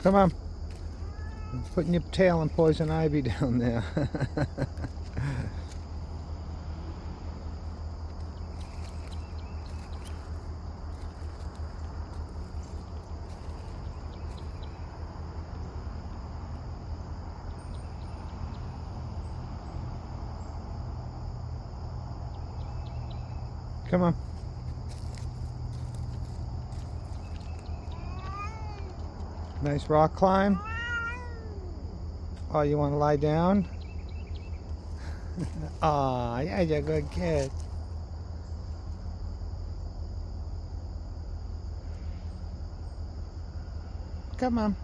Come on. I'm putting your tail in poison ivy down there. Come on. Nice rock climb. Oh, you want to lie down? Aw, yeah, you're a good kid. Come on.